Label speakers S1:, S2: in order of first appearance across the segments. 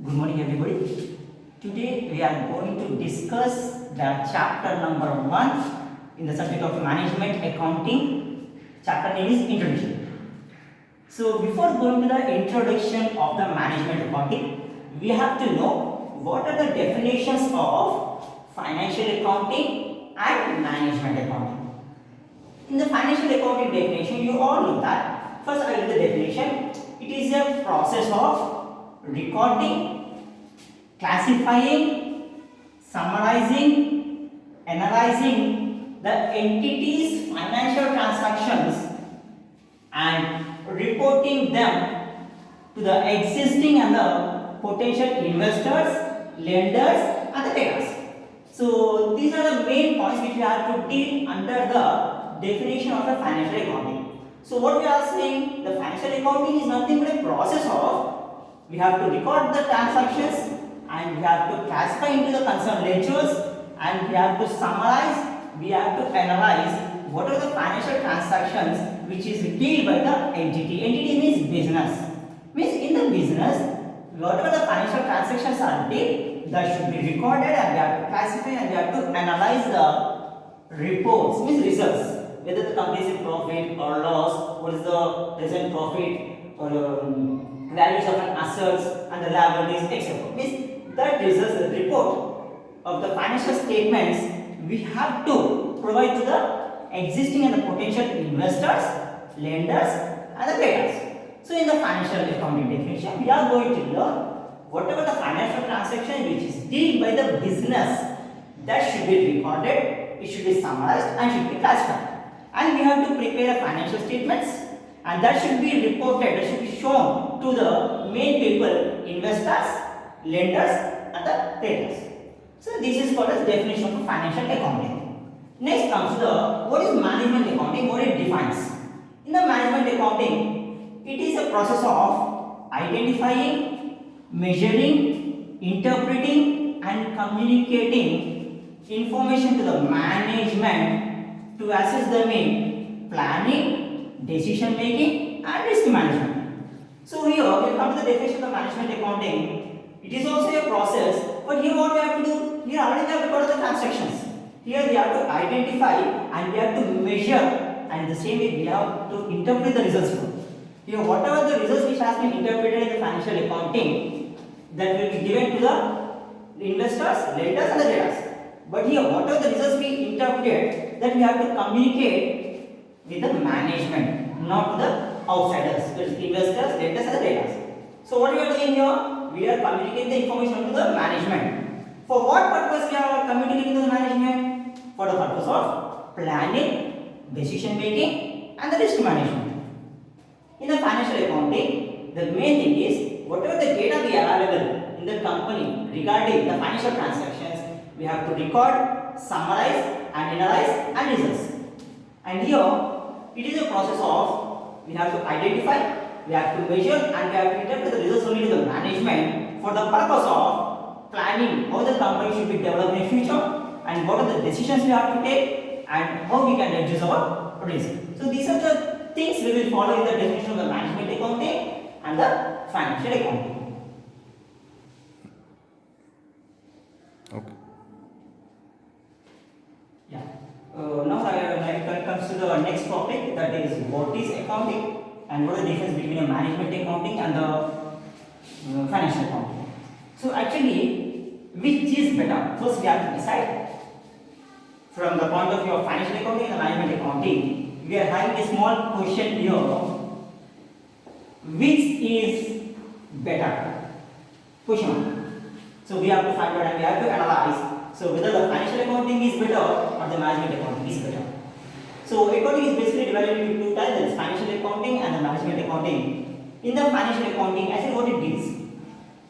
S1: Good morning everybody. Today we are going to discuss the chapter number 1 in the subject of management accounting. Chapter name is introduction. So before going to the introduction of the management accounting, we have to know what are the definitions of financial accounting and management accounting. In the financial accounting definition, you all know that. First I will read the definition. It is a process of recording, classifying, summarizing, analyzing the entity's financial transactions and reporting them to the existing and the potential investors, lenders and the debtors. So these are the main points which we have to deal under the definition of a financial accounting. So what we are saying, the financial accounting is nothing but a process of we have to record the transactions and we have to classify into the concerned ledgers and we have to summarize, we have to analyze what are the financial transactions which is dealt by the entity. Entity means business. Means in the business, whatever the financial transactions are dealt, that should be recorded and we have to classify and we have to analyze the reports, means results. Whether the company is in profit or loss, what is the present profit or values of an assets and the liabilities, etc. Means that results the report of the financial statements we have to provide to the existing and the potential investors, lenders and the debtors. So in the financial accounting definition, we are going to learn whatever the financial transaction which is dealt by the business, that should be recorded, it should be summarized and should be classified. And we have to prepare financial statements and that should be reported, that should be shown to the main people, investors, lenders and the debtors. So this is called as definition of financial accounting. Next comes the what is management accounting, what it defines. In the management accounting, it is a process of identifying, measuring, interpreting and communicating information to the management to assist them in planning, decision making and risk management. So here we come to the definition of management accounting. It is also a process, but here what we have to do? Here already we have recorded the transactions. Here we have to identify and we have to measure, and the same way we have to interpret the results. Here whatever the results which has been interpreted in the financial accounting, that will be given to the investors, lenders and the debtors. But here whatever the results we interpreted, that we have to communicate with the management, not to the outsiders, that is investors, lenders and the debtors. So what we are doing here? We are communicating the information to the management. For what purpose we are communicating to the management? For the purpose of planning, decision making and the risk management. In the financial accounting, the main thing is whatever the data we are available in the company regarding the financial transactions, we have to record, summarize and analyze and results. And here it is a process of we have to identify, we have to measure and we have to interpret the results only to the management for the purpose of planning how the company should be developed in the future and what are the decisions we have to take and how we can reduce our risk. So these are the things we will follow in the definition of the management accounting and the financial accounting.
S2: Okay.
S1: Yeah. Now it comes to the next topic, that is what is accounting and what is the difference between a management accounting and the financial accounting. So actually, which is better? First we have to decide. From the point of view of financial accounting and the management accounting, we are having a small question here. Which is better? Question mark. So we have to find out and we have to analyze. So whether the financial accounting is better or the management accounting is better. So accounting is basically divided into two types, financial accounting and the management accounting. In the financial accounting, actually what it is.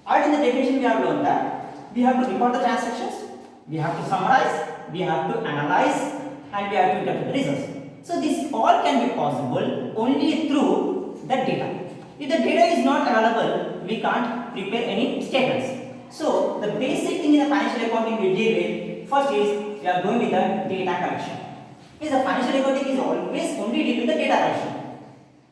S1: Already in the definition we have learned that we have to record the transactions, we have to summarize, we have to analyze and we have to interpret the results. So this all can be possible only through the data. If the data is not available, we can't prepare any statements. So the basic thing in the financial accounting we deal with, first is we are going with the data collection. Means the financial accounting is always only deal with the data collection.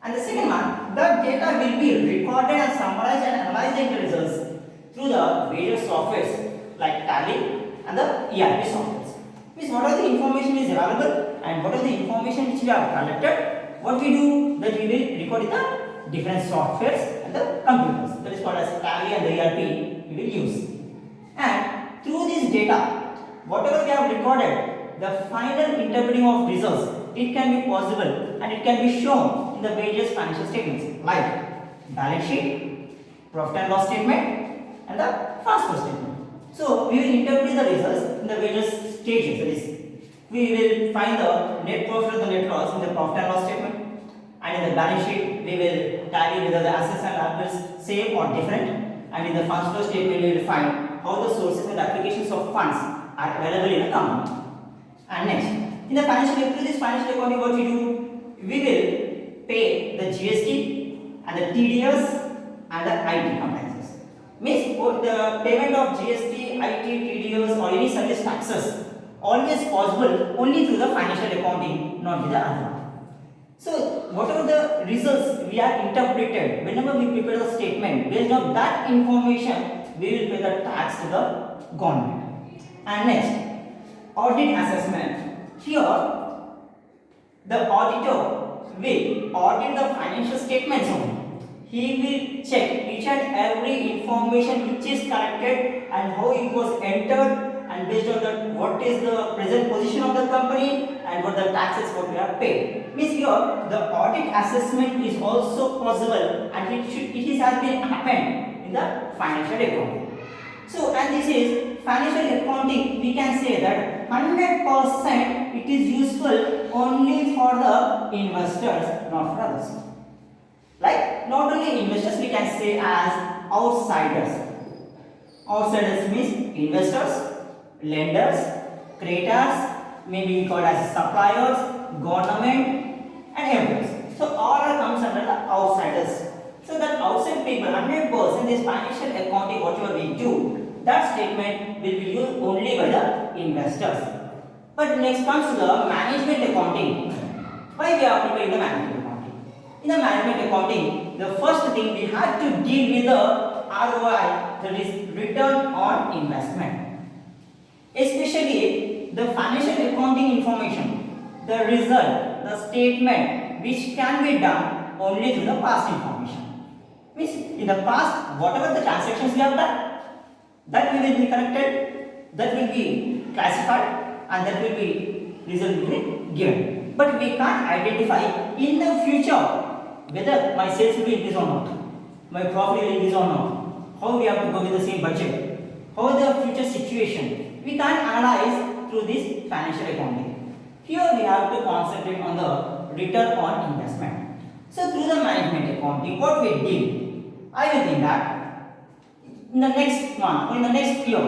S1: And the second one, the data will be recorded and summarized and analyzed into results through the various softwares like Tally and the ERP softwares. Means what are the information is available and what are the information which we have collected, what we do that we will record in the different softwares and the computers. That is called as Tally and the ERP we will use. And through this data, whatever we have recorded, the final interpreting of results, it can be possible and it can be shown in the various financial statements like balance sheet, profit and loss statement and the transfer statement. So we will interpret the results in the various stages. That is, we will find the net profit or the net loss in the profit and loss statement, and in the balance sheet we will tally whether the assets and liabilities same or different, and in the funds flow statement we will find how the sources and applications of funds are available in a company. And next, in the through this financial accounting, what we do, we will pay the GST and the TDS and the IT compliances. Means the payment of GST, IT, TDS or any service taxes always possible only through the financial accounting, not with the other one. So whatever the results we are interpreted, whenever we prepare the statement, based on that information, we will pay the tax to the government. And next, audit assessment. Here, the auditor will audit the financial statements only. He will check each and every information which is collected and how it was entered, and based on that, what is the present position of the company and what the taxes what we have paid. Means here the audit assessment is also possible, and it has been happened in the financial accounting. So, and this is financial accounting, we can say that 100% it is useful only for the investors, not for others. Like not only investors, we can say as outsiders. Outsiders means investors, lenders, creditors, maybe called as suppliers, government and employees. So all comes under the outsiders. So that outside people, 100% this financial accounting, whatever we do, that statement will be used only by the investors. But next comes to the management accounting. Why we are preparing the management accounting? In the management accounting, the first thing we have to deal with the ROI, that is return on investment. Especially the financial accounting information, the result, the statement which can be done only through the past information. Means in the past, whatever the transactions we have done, that will be collected, that will be classified, and that will be result will be given. But we can't identify in the future whether my sales will increase or not, my profit will increase or not, how we have to go with the same budget, how the future situation. We can't analyze through this financial accounting. Here we have to concentrate on the return on investment. So through the management accounting, what we did, I will think that in the next month or in the next year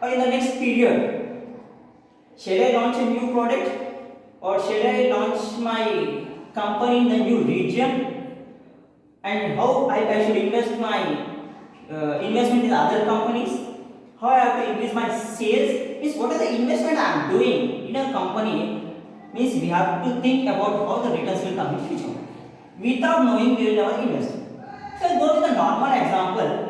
S1: or in the next period, shall I launch a new product or shall I launch my company in the new region, and how I should invest my investment in other companies, how I have to increase my sales. Means what are the investment I am doing in a company, means we have to think about how the returns will come in future. Without knowing, we will never invest. So go to the normal example.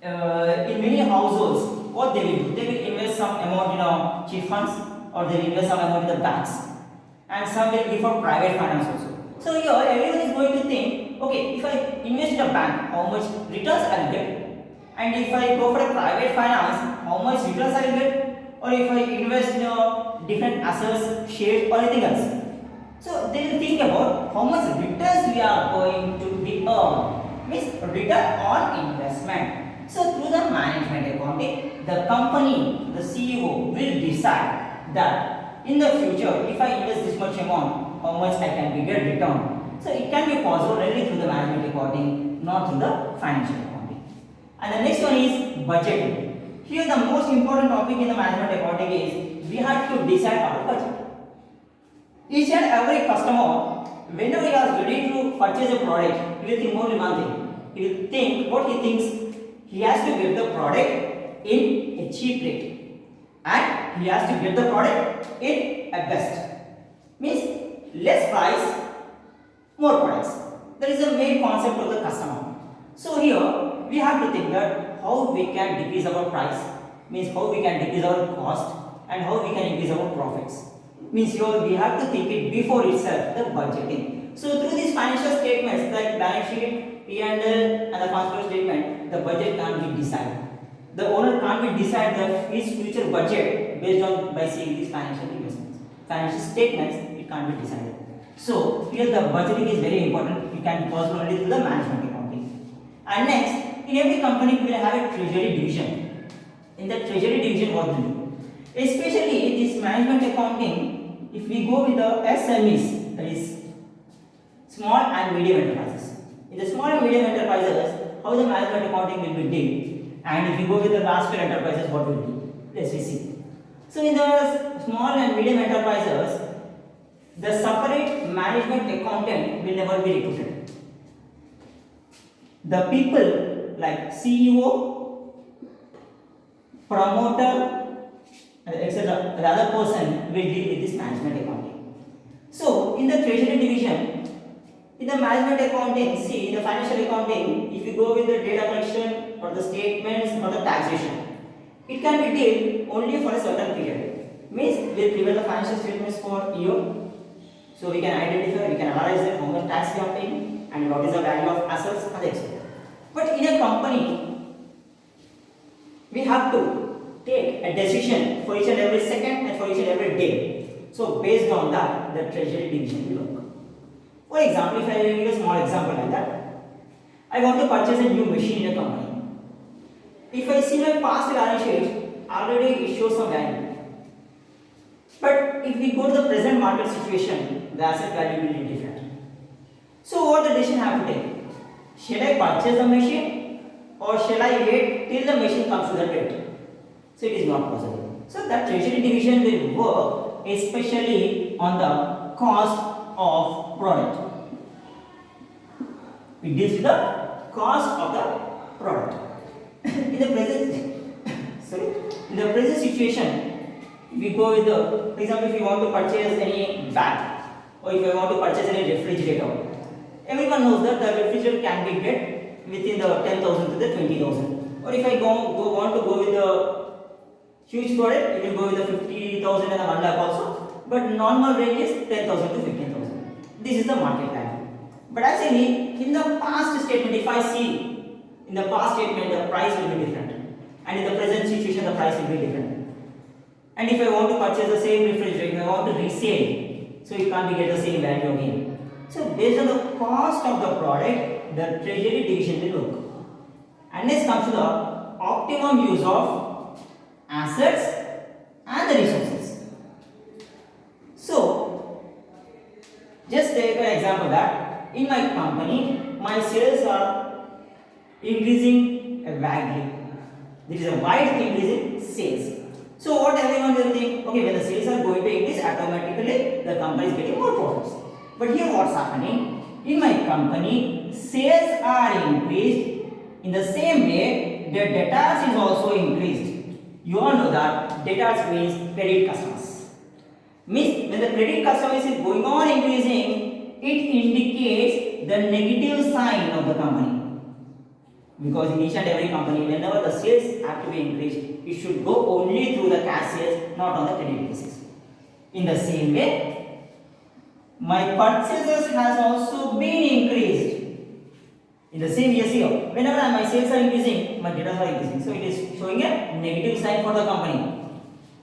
S1: In many households, what they will do, they will invest some amount in chief funds, or they will invest some amount in the banks, and some will give for private finance also. So here everyone is going to think, okay, if I invest in a bank, how much returns I will get, and if I go for a private finance, how much returns I will get, or if I invest in different assets, shares or anything else. So they will think about how much returns we are going to be earned, means return on investment. So through the management accounting, the company, the CEO will decide that in the future, if I invest this much amount, how much I can be get return. So it can be possible only through the management accounting, not through the financial accounting. And the next one is budgeting. Here the most important topic in the management accounting is we have to decide our budget. Each and every customer, whenever he is ready to purchase a product, he will think only one thing. He will think what he thinks, he has to get the product in a cheap rate, and he has to get the product in a best. Means less price, more products. That is the main concept of the customer. So here we have to think that how we can decrease our price, means how we can decrease our cost, and how we can increase our profits. Means here we have to think it before itself, the budgeting. So through these financial statements like balance sheet, P&L and the cash flow statement, the budget can't be decided. The owner can't be decide his future budget based on by seeing these financial investments. Financial statements, it can't be decided. So here the budgeting is very important. It can be possible only through the management accounting. And next, in every company we will have a treasury division. In the treasury division, what we do? Especially this management accounting, if we go with the SMEs, that is small and medium enterprises. In the small and medium enterprises, how the management accounting will be dealt, and if we go with the large scale enterprises, what will be? Let's see. So in the small and medium enterprises, the separate management accountant will never be recruited. The people like CEO, promoter, etc., the other person will deal with this management accounting. So in the treasury division, in the management accounting, see in the financial accounting, if you go with the data collection or the statements or the taxation, it can be dealt only for a certain period. Means we prepare the financial statements for year, so we can identify, we can analyze them, how much tax we are paying, and what is the value of assets and etc. But in a company, we have to take a decision for each and every second and for each and every day. So based on that, the treasury division will work. For example, if I give a small example like that, I want to purchase a new machine in a company. If I see my past balance sheet, already it shows some value. But if we go to the present market situation, the asset value will be different. So what the decision I have to take? Shall I purchase the machine or shall I wait till the machine comes to the rate? So it is not possible. So that treasury division will work especially on the cost of product. It deals with the cost of the product. In the present situation, we go with the, for example, if you want to purchase any bag or if you want to purchase any refrigerator, everyone knows that the refrigerator can be get within the 10,000 to the 20,000. Or if I want to go with the huge product, you will go with the 50,000 and the 1 lakh also. But normal range is 10,000 to 15,000. This is the market value. But actually, in the past statement, if I see in the past statement, the price will be different, and in the present situation, the price will be different. And if I want to purchase the same refrigerator, I want to resale, so it can't be get the same value again. So based on the cost of the product, the treasury division will work. And next comes to the optimum use of assets and the resources. So just take an example that in my company, my sales are increasing widely. There is a wide increase in sales. So what everyone will think, okay, when the sales are going to increase, automatically the company is getting more profits. But here what's happening? In my company, sales are increased. In the same way, the debtors is also increased. You all know that debtors means credit customers. Means when the credit customers is going on increasing, it indicates the negative sign of the company. Because in each and every company, whenever the sales have to be increased, it should go only through the cash sales, not on the credit basis. In the same way, my purchases has also been increased. In the same year, whenever my sales are increasing, my debtors are increasing. So it is showing a negative sign for the company.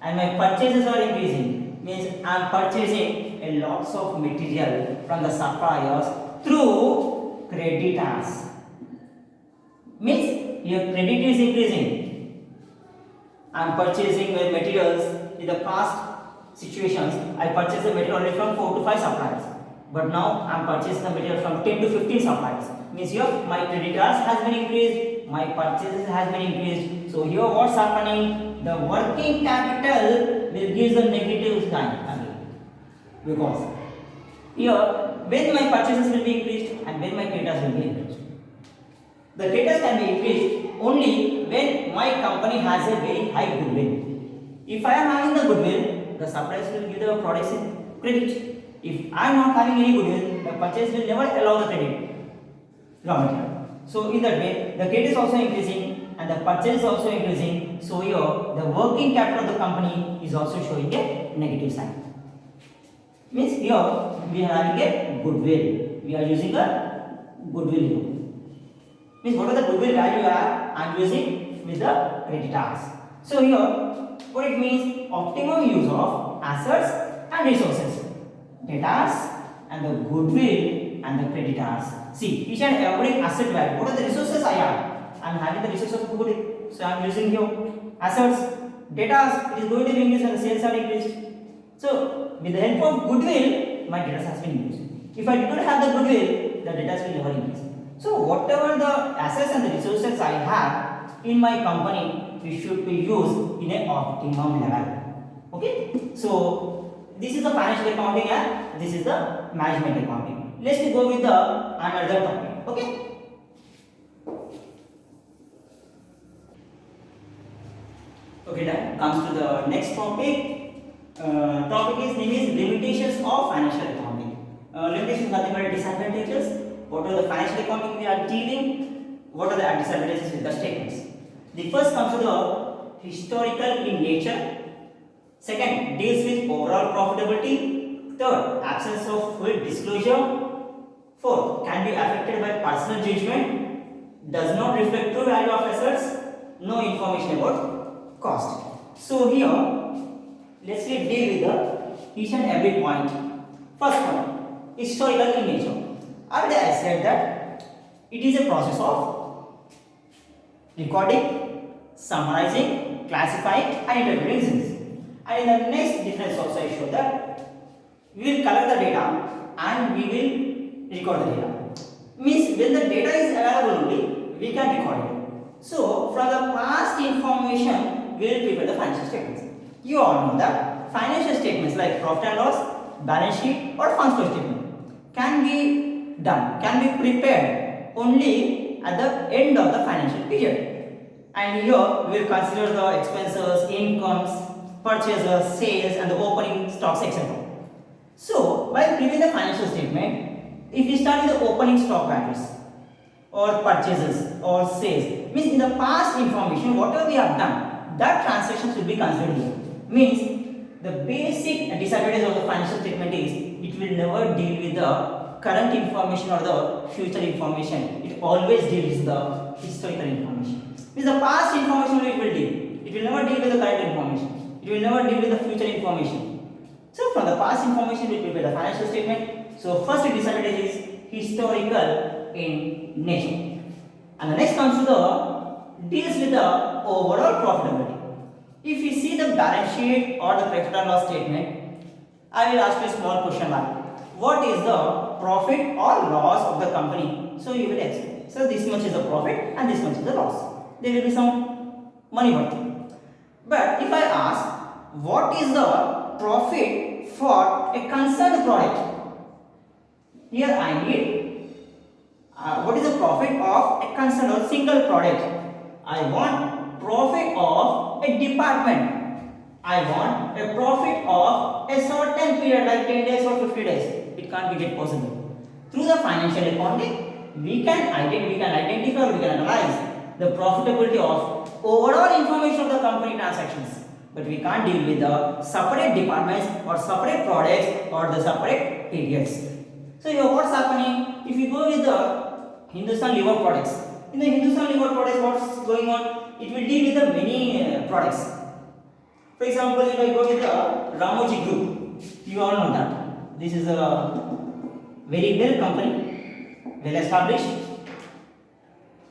S1: And my purchases are increasing. Means I am purchasing a lots of material from the suppliers through creditors. Means your credit is increasing. I am purchasing the materials in the past situations. I purchased the material only from 4 to 5 suppliers. But now I am purchasing the material from 10 to 15 suppliers. Means here my creditors has been increased, my purchases has been increased. So here what's happening? The working capital will give the negative sign again. Because here when my purchases will be increased and when my creditors will be increased. The creditors can be increased only when my company has a very high goodwill. If I am having the goodwill, the suppliers will give the products in credit. If I am not having any goodwill, the purchase will never allow the credit. Raw material. So in that way, the credit is also increasing and the purchase is also increasing. So here the working capital of the company is also showing a negative sign. Means here we are having a goodwill. We are using a goodwill here. Means what are the goodwill value I am using with the creditors. So here what it means, optimum use of assets and resources. Debtors and the goodwill and the creditors. See, each and every asset value. What are the resources I have? I am having the resources of goodwill. So I am using here assets. Debtors, it is going to be increased and the sales are increased. So with the help of goodwill, my debtors has been increased. If I do not have the goodwill, the debtors will never increase. So whatever the assets and the resources I have in my company, it should be used in an optimum level. Okay. So this is the financial accounting and this is the management accounting. Let's go with the another topic. Okay. Okay, then comes to the next topic. Topic is name is limitations of financial accounting. Limitations are the disadvantages. What are the financial accounting we are dealing? What are the disadvantages with the statements? The first comes to the historical in nature. Second, deals with overall profitability. Third, absence of full disclosure. Fourth, can be affected by personal judgment. Does not reflect true value of assets. No information about cost. So here, let's deal with the each and every point. First point, historical in nature. Already I said that it is a process of recording, summarizing, classifying and interpreting results. And in the next difference also I show that we will collect the data and we will record the data. Means when the data is available only, we can record it. So from the past information, we will prepare the financial statements. You all know that financial statements like profit and loss, balance sheet or fund flow statement can be done, can be prepared only at the end of the financial period. And here we will consider the expenses, incomes, purchases, sales and the opening stocks, etc. So while preparing the financial statement, if we start with the opening stock values or purchases or sales, means in the past information whatever we have done, that transaction should be considered here. Means the basic disadvantage of the financial statement is it will never deal with the current information or the future information. It always deals with the historical information. Means the past information it will deal. It will never deal with the current information. It will never deal with the future information. So from the past information we prepare the financial statement. So first disadvantage is historical in nature. And the next comes to the deals with the overall profitability. If you see the balance sheet or the profit and loss statement, I will ask you a small question like, what is the profit or loss of the company? So you will explain. So this much is the profit and this much is the loss. There will be some money worth. But if I ask, what is the profit for a concerned product? Here I need, what is the profit of a concerned or single product? I want profit of a department. I want a profit of a certain period like 10 days or 50 days. It can't be get possible. Through the financial accounting, we can identify or we can analyze the profitability of overall information of the company transactions. But we can't deal with the separate departments or separate products or the separate periods. So here what's happening? If you go with the Hindustan Liver products, in the Hindustan Liver products, what's going on? It will deal with the many products. For example, if I go with the Ramoji Group, you all know that this is a very well company, well established.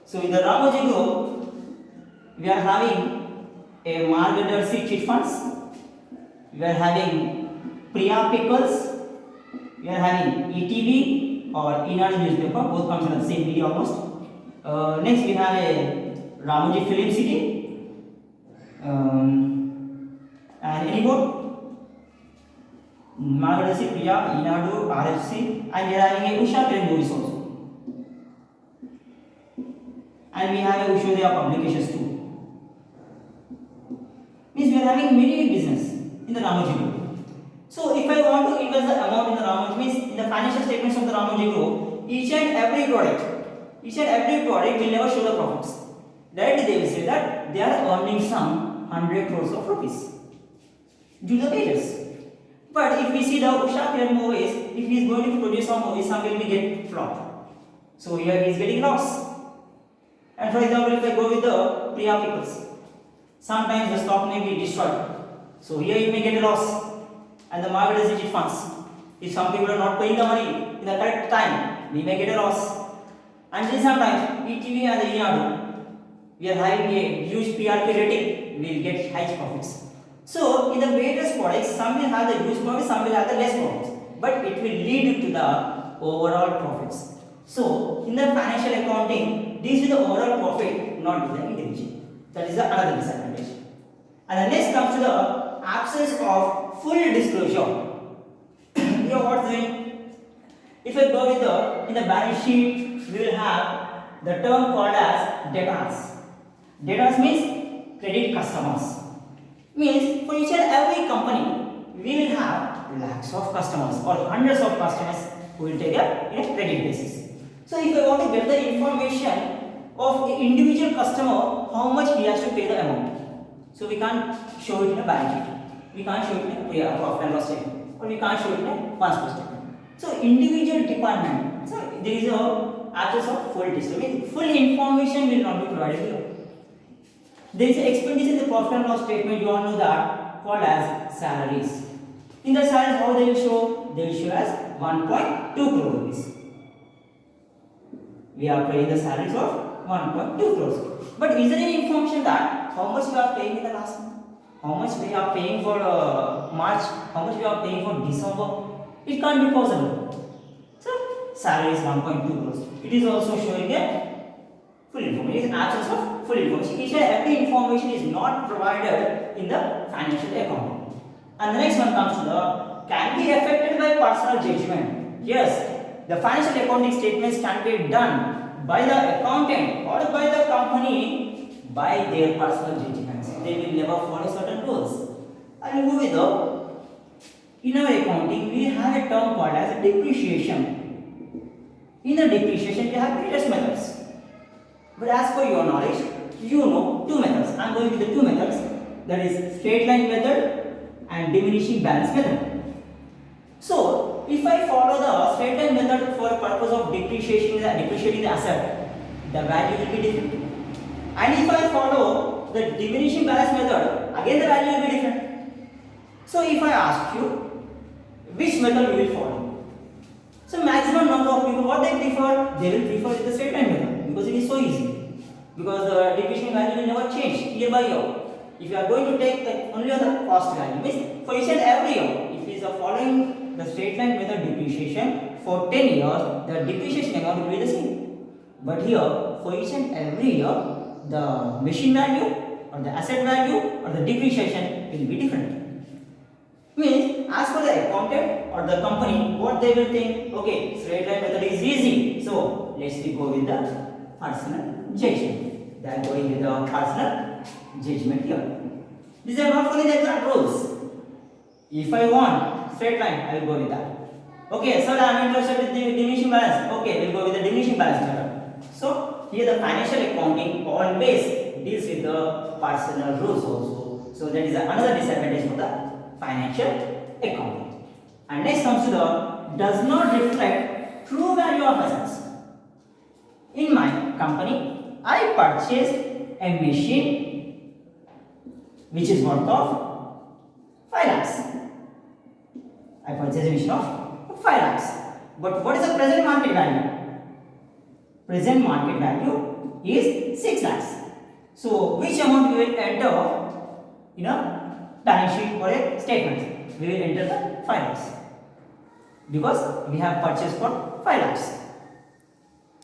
S1: So in the Ramoji Group, we are having a Margadarsi chit funds, we are having Priya Pickles, we are having ETV or Enadu newspaper, both comes in the same media almost. Next we have a Ramoji Film City, and any more? Margadarsi, Priya, Enadu, RFC, and we are having a Usha Film Movies also. And we have a Ushodaya Publications too. Means we are having many business in the Ramoji Group. So if I want to invest the amount in the Ramoji, means in the financial statements of the Ramoji Group, each and every product, each and every product will never show the profits. Directly they will say that they are earning some 100 crores of rupees due to the wages. But if we see the Usha Kiran movies, if he is going to produce some movies, some will be get flop. So here he is getting loss. And for example, if I go with the Priya Pickles, sometimes the stock may be destroyed. So here you may get a loss. And the market is rigid funds. If some people are not paying the money in the correct time, we may get a loss. And then sometimes ETV and the ENADU, we are having a huge PRP rating, we will get high profits. So in the various products, some will have the huge profits, some will have the less profits. But it will lead to the overall profits. So in the financial accounting, this is the overall profit, not the individual. That is the another disadvantage. And the next comes to the absence of full disclosure. Here what's doing? If I go with the in the balance sheet, we will have the term called as debtors. Debtors means credit customers. Means for each and every company, we will have lakhs of customers or hundreds of customers who will take a credit basis. So if I want to get the information of the individual customer, how much he has to pay the amount. So we can't show it in a balance sheet. We can't show it in a profit and loss statement, or we can't show it in a funds statement. So individual department. So there is a absence of full disclosure. Full information will not be provided here. There is an expenditure in the profit and loss statement. You all know that called as salaries. In the salaries, how they will show? They will show as 1.2 crore rupees. We are paying the salaries of 1.2 crores. But is there any information that how much we are paying in the last month? How much we are paying for March? How much we are paying for December? It can't be possible. So salary is 1.2 crores. It is also showing a full information. It is absence of full information. Each and every information is not provided in the financial accounting. And the next one comes to the can be affected by personal judgment. Yes. The financial accounting statements can be done by the accountant or by the company by their personal judgments. They will never follow certain rules. I will go with the in our accounting we have a term called as depreciation. In the depreciation we have various methods. But as per your knowledge, you know two methods. I am going with the two methods, that is straight line method and diminishing balance method. So, if I follow the straight line method for purpose of depreciating the asset, the value will be different. And if I follow the diminishing balance method, again the value will be different. So, if I ask you, which method you will follow? So, maximum number of people, what they prefer? They will prefer the straight line method because it is so easy. Because the depreciation value will never change year by year. If you are going to take only on the cost value, means for each and every year, if you are following the straight line method depreciation for 10 years, the depreciation amount will be the same. But here, for each and every year, the machine value or the asset value or the depreciation will be different. Means, as for the accountant or the company, what they will think, okay, straight line method is easy, so let's go with the personal judgment. They are going with the personal judgment here. These are not following the exact rules. If I want straight line, I will go with that. Okay, so I am interested with the diminishing balance. Okay, we will go with the diminishing balance method. So here the financial accounting always deals with the personal rules also. So that is another disadvantage for the financial accounting. And next comes to the does not reflect true value of assets. In my company, I purchased a machine which is worth of 5 lakhs. I purchased a machine of 5 lakhs. But what is the present market value? Present market value is 6 lakhs. So which amount we will enter in a balance sheet or a statement? We will enter the 5 lakhs because we have purchased for 5 lakhs.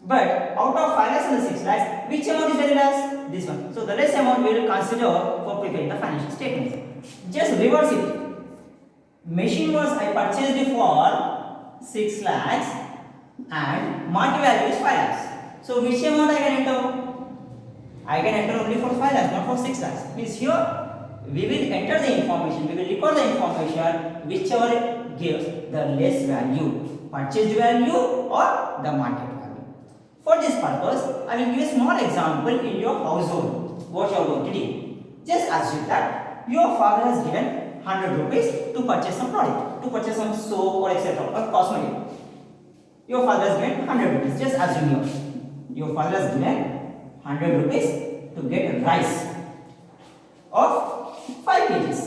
S1: But out of 5 lakhs and the 6 lakhs, which amount is very less? This one. So the less amount we will consider for preparing the financial statements. Just reverse it. Machine was I purchased it for 6 lakhs and market value is 5 lakhs. So which amount I can enter? I can enter only for 5 lakhs, not for 6 lakhs. Means here we will enter the information, we will record the information whichever gives the less value, purchased value or the market value. For For this purpose, I will give a small example in your household. What you are going to do? Just assume that your father has given 100 rupees to purchase some product, to purchase some soap or etc. or cosmetic. Your father has given 100 rupees. Just assume here. Your father has given 100 rupees to get rice of 5 kgs.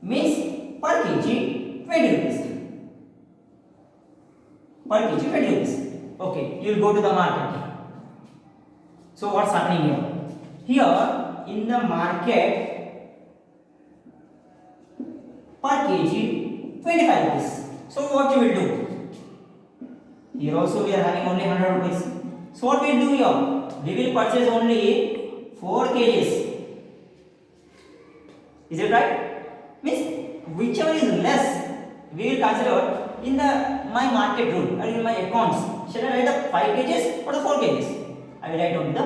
S1: Means per kg 20 rupees. Per kg 20 rupees. Okay, you will go to the market. So what's happening here? Here in the market per kg 25 rupees. So what you will do? Here also we are having only 100 rupees. So what we will do here? We will purchase only 4 kgs. Is it right? Means whichever is less, we will consider in my market rule or in my accounts. Shall I write the 5 kgs or the 4 kgs? I will write only the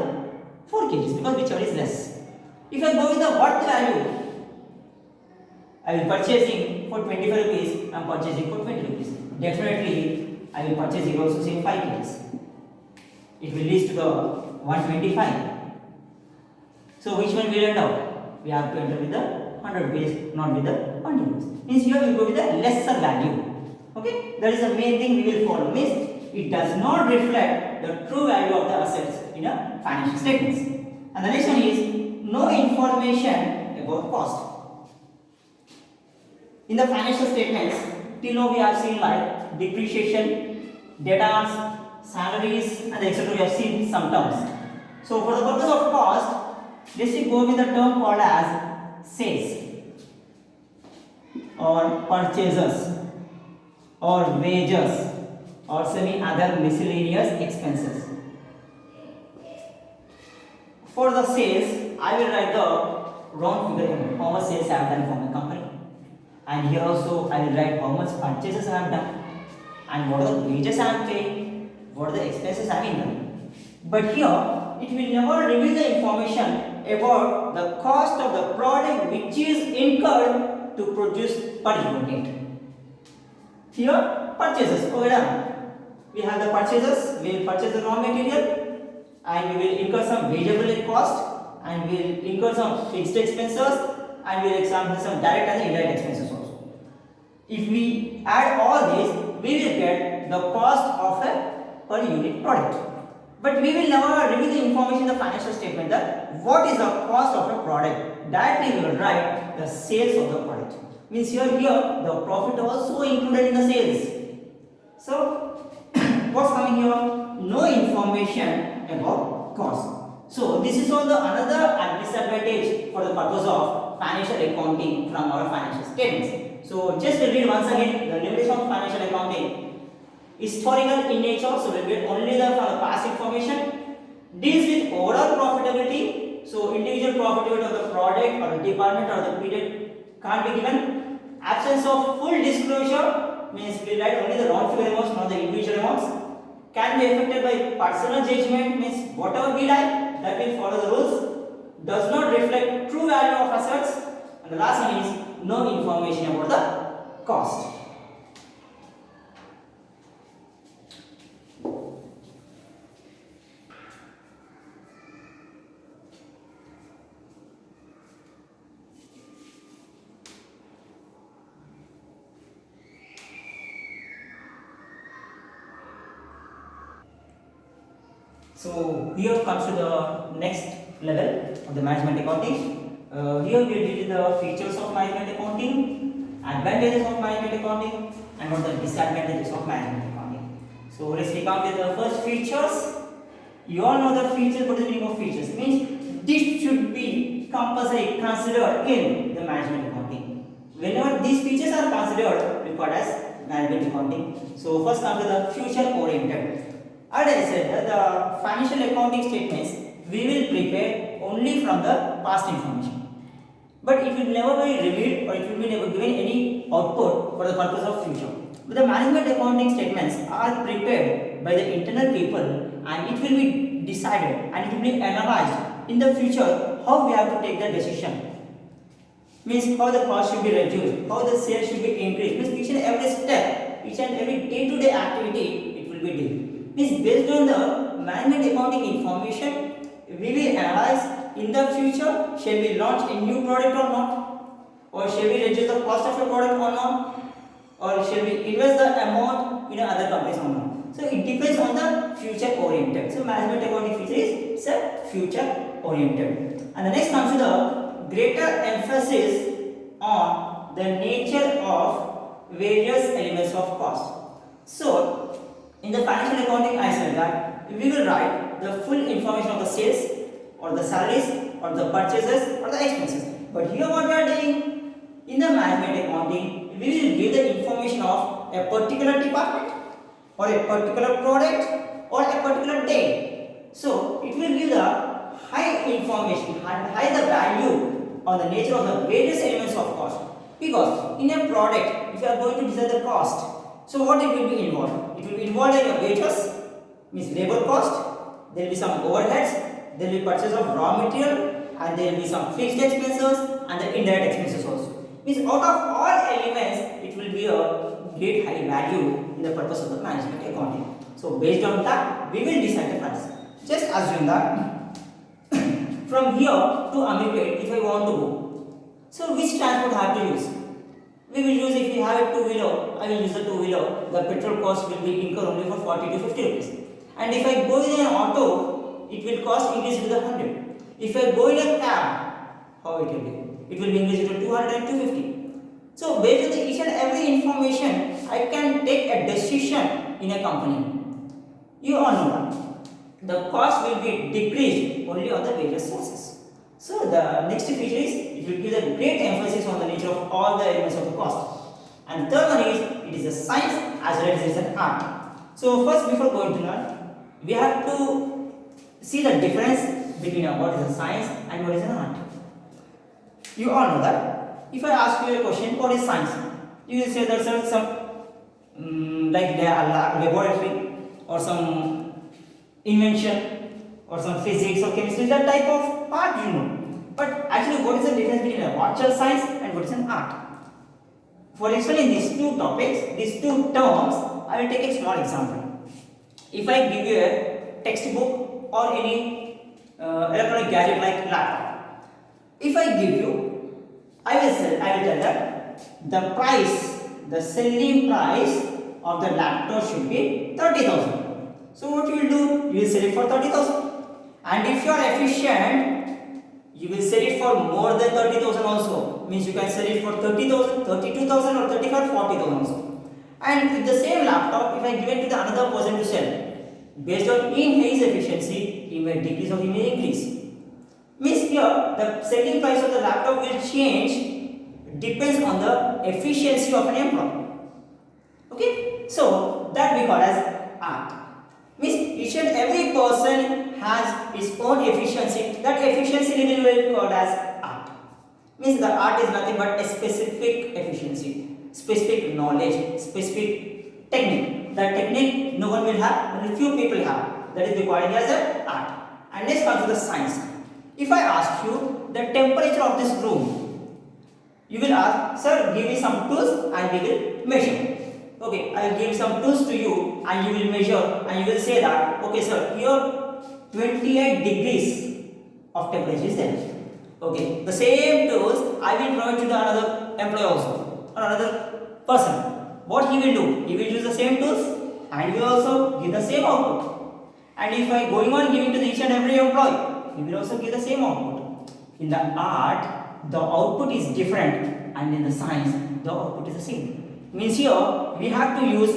S1: 4 kgs because whichever is less. If I go with the worth value, I will purchasing for 25 rupees, I am purchasing for 20 rupees. Definitely, I will purchase here also same 5 kgs. It will reach to the 125. So which one will end up? We have to enter with the 100 rupees, not with the 20 rupees. Means here we will go with the lesser value. Okay, that is the main thing we will follow. Means it does not reflect the true value of the assets in a financial statements. And the next one is no information about cost. In the financial statements, till now we have seen like depreciation, debtors, salaries, and etc. We have seen some terms. So for the purpose of cost, let's go with the term called as sales or purchases or wages or semi other miscellaneous expenses. For the sales, I will write the round figure how much sales I have done for my company, and here also I will write how much purchases I have done and what are the wages I am paying, what are the expenses I have done. But here it will never reveal the information about the cost of the product which is incurred to produce particular date. Here purchases. Okay, done. We have the purchases. We will purchase the raw material, and we will incur some variable cost, and we will incur some fixed expenses, and we will examine some direct and indirect expenses also. If we add all these, we will get the cost of a per unit product. But we will never reveal the information in the financial statement that what is the cost of a product. Directly we will write the sales of the product. Means here the profit also included in the sales. So what's coming here? No information about cost. So this is all the another disadvantage for the purpose of financial accounting from our financial statements. So just read once again the limitation of financial accounting. Historical in nature, so we will get only from the past information. Deals with overall profitability, so individual profitability of the product or the department or the period can't be given. Absence of full disclosure means we write only the round figure amounts, not the individual amounts. Can be affected by personal judgment, means whatever we like, that will follow the rules. Does not reflect true value of assets. And the last one is no information about the cost. So here comes to the next level of the management accounting. Here we deal with the features of management accounting, advantages of management accounting, and what are the disadvantages of management accounting. So let's take out with the first features. You all know the features. What is the meaning of features? Means this should be compulsory considered in the management accounting. Whenever these features are considered, we call as management accounting. So first comes to the future oriented. As I said, the financial accounting statements we will prepare only from the past information, but it will never be revealed or it will be never given any output for the purpose of future. But the management accounting statements are prepared by the internal people, and it will be decided and it will be analyzed in the future how we have to take the decision. Means how the cost should be reduced, how the sales should be increased. Means each and every step, each and every day-to-day activity it will be done. Means based on the management accounting information we will analyze in the future. Shall we launch a new product or not? Or shall we reduce the cost of a product or not? Or shall we invest the amount in other companies or not? So it depends on the future oriented. So management accounting feature is future oriented. And the next comes to the greater emphasis on the nature of various elements of cost. So in the financial accounting I said that we will write the full information of the sales or the salaries or the purchases or the expenses. But here what we are doing in the management accounting, we will give the information of a particular department or a particular product or a particular day. So it will give the high information and high the value on the nature of the various elements of cost. Because in a product, if you are going to decide the cost, so what it will be involved? It will be involved in your wages, means labor cost, there will be some overheads, there will be purchase of raw material, and there will be some fixed expenses and the indirect expenses also. Means out of all elements, it will be a great high value in the purpose of the management accounting. So based on that, we will decide the price. Just assume that from here to Amripet, if I want to go, so which transport I have to use? We will use, if we have a two-wheeler, I will use a two-wheeler. The petrol cost will be incur only for 40 to 50 rupees. And if I go in an auto, it will cost increase to the 100. If I go in a cab, how it will be? It will be increased to 200 and 250. So based on each and every information, I can take a decision in a company. You all know that the cost will be decreased only on the various sources. So the next feature is it will give a great emphasis on the nature of all the elements of the cost. And the third one is it is a science as well as it is an art. So first, before going to learn, we have to see the difference between what is a science and what is an art. You all know that if I ask you a question, what is science? You will say that some like laboratory or some invention or some physics or chemistry, that type of part you know. But actually, what is the difference between a natural science and what is an art? For explaining these two topics, these two terms, I will take a small example. If I give you a textbook or any electronic gadget like laptop, if I give you, I will tell that the price, the selling price of the laptop should be 30,000. So what you will do? You will sell it for 30,000. And if you are efficient, you will sell it for more than 30,000 also. Means you can sell it for 30,000, 32,000 or 35, 40,000 also. And with the same laptop, if I give it to the another person to sell, based on in his efficiency, he may decrease or he may increase. Means here, the selling price of the laptop will change, depends on the efficiency of an employee. Okay, so that we call as art. Means each and every person has his own efficiency. That efficiency level will be called as art. Means the art is nothing but a specific efficiency, specific knowledge, specific technique. That technique no one will have, only few people have. That is required as an art. And next comes to the science. If I ask you the temperature of this room, you will ask, sir, give me some tools and we will measure. Okay, I will give some tools to you and you will measure and you will say that, okay sir, here 28 degrees of temperature is there. Okay, the same tools I will provide to the another employee also, or another person. What he will do? He will use the same tools and he will also give the same output. And if I going on giving to each and every employee, he will also give the same output. In the art, the output is different, and in the science, the output is the same. Means here we have to use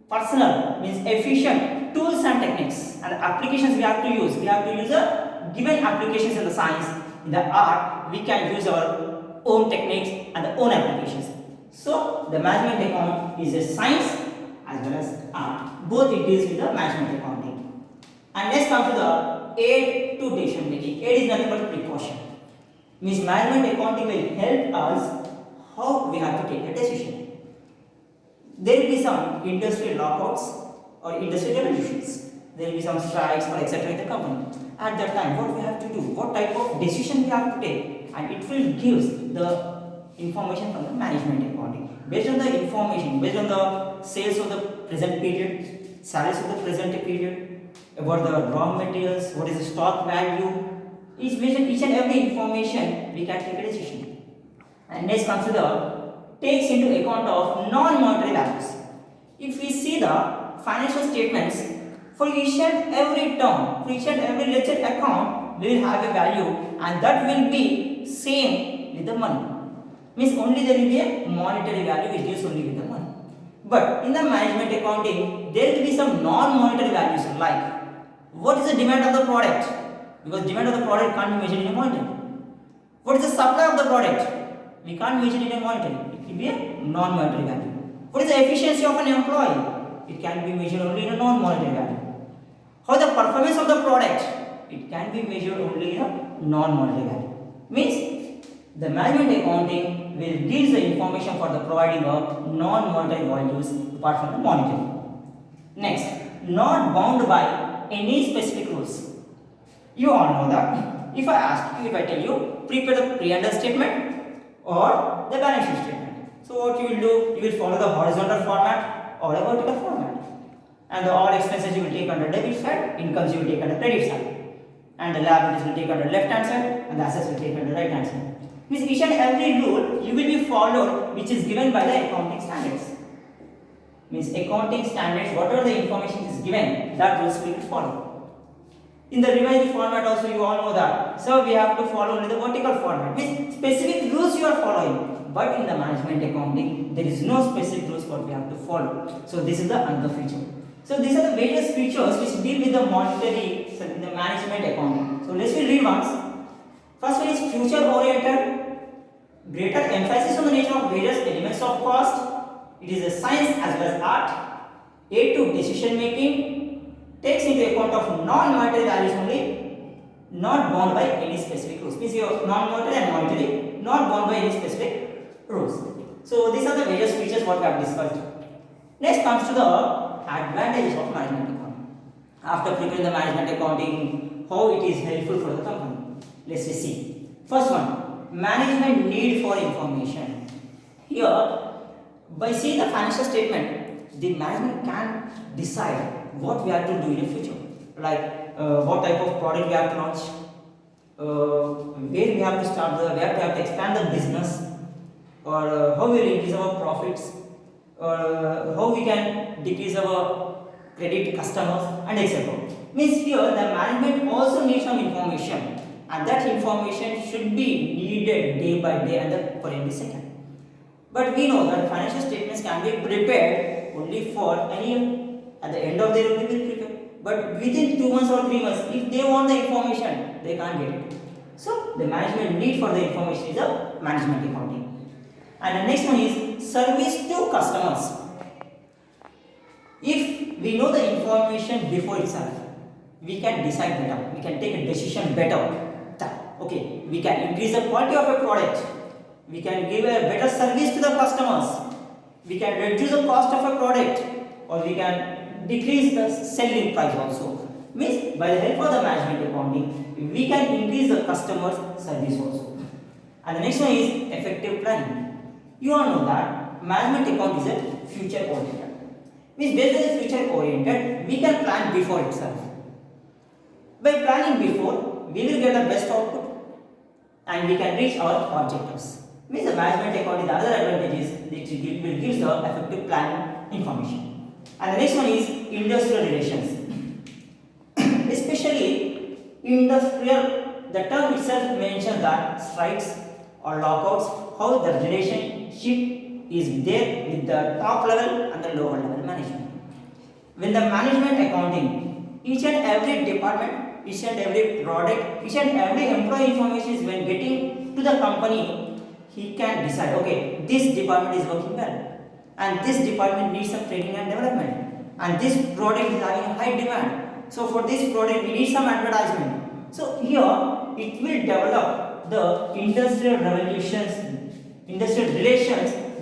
S1: personal, means efficient tools and techniques, and the applications we have to use. We have to use a given applications in the science. In the art, we can use our own techniques and the own applications. So the management account is a science as well as art. Both it deals with the management accounting. And let's come to the aid to decision making. Aid is nothing but precaution. Means management accounting will help us how we have to take a decision. There will be some industrial lockouts or industrial revolutions. There will be some strikes or etc. in the company. At that time, what we have to do, what type of decision we have to take, and it will give the information from the management accounting. Based on the information, based on the sales of the present period, salaries of the present period, about the raw materials, what is the stock value. Each and every information we can take a decision. And next comes to the takes into account of non-monetary values. If we see the financial statements, for each and every term, for each and every ledger account, we will have a value, and that will be same with the money. Means only there will be a monetary value which is only with the money. But in the management accounting, there will be some non-monetary values like what is the demand of the product? Because demand of the product can't be measured in a monetary. What is the supply of the product? We can't measure it in a monetary. It will be a non-monetary value. What is the efficiency of an employee? It can be measured only in a non-monetary value. How the performance of the product? It can be measured only in a non-monetary value. Means the management accounting will give the information for the providing of non-monetary values apart from the monetary. Next, not bound by any specific rules. You all know that. If I tell you, prepare the pre-and statement or the balance sheet statement. So what you will do, you will follow the horizontal format or a vertical format. And the all expenses you will take under debit side, incomes you will take under credit side. And the liabilities will take under left hand side and the assets will take under right hand side. Means each and every rule you will be followed which is given by the accounting standards. Means accounting standards, whatever the information is given, that rules we will follow. In the revised format also you all know that. So we have to follow only the vertical format. Means specific rules you are following. But in the management accounting, there is no specific rules what we have to follow. So this is the another feature. So these are the various features which deal with the monetary, in the management accounting. So let's read once. First one is future oriented. Greater emphasis on the nature of various elements of cost. It is a science as well as art. Aid to decision making. Takes into account of non-monetary values only. Not bound by any specific rules. Means you have non-monetary and monetary. Not bound by any specific rules. So these are the various features what we have discussed. Next comes to the advantages of management accounting. After preparing the management accounting, how it is helpful for the company. Let's see. First one, management need for information. Here, by seeing the financial statement, the management can decide what we have to do in the future. Like what type of product we have to launch, where we have to start, where we have to expand the business, or how we will increase our profits, or how we can decrease our credit customers, and etc. Means here the management also needs some information, and that information should be needed day by day and for every second. But we know that financial statements can be prepared only for any year. At the end of the year, they will prepare. But within 2 months or 3 months, if they want the information, they can't get it. So the management need for the information is a management accounting. And the next one is service to customers. If we know the information before itself, we can decide better. We can take a decision better. Okay, we can increase the quality of a product. We can give a better service to the customers. We can reduce the cost of a product, or we can decrease the selling price also. Means by the help of the management accounting, we can increase the customer's service also. And the next one is effective planning. You all know that management account is a future oriented. Means based on the future oriented, we can plan before itself. By planning before, we will get the best output and we can reach our objectives. Means the management account is the other advantage is that it will give the effective planning information. And the next one is industrial relations. Especially industrial, the term itself mentions that strikes or lockouts, how the relationship is there with the top level and the lower level management. When the management accounting, each and every department, each and every product, each and every employee information is when getting to the company, he can decide, okay, this department is working well and this department needs some training and development and this product is having a high demand. So for this product we need some advertisement. So here it will develop the industrial relations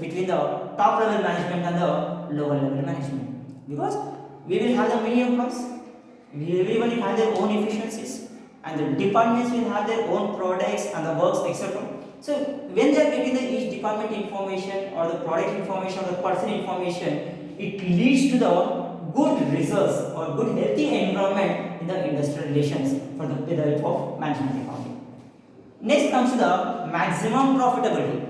S1: between the top level management and the lower level management. Because we will have the many employees, everyone will have their own efficiencies and the departments will have their own products and the works, etc. So when they are getting the each department information or the product information or the person information, it leads to the good results or good healthy environment in the industrial relations for the with the help of management accounting. Next comes to the maximum profitability.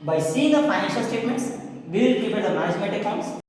S1: By seeing the financial statements, we will prepare the management accounts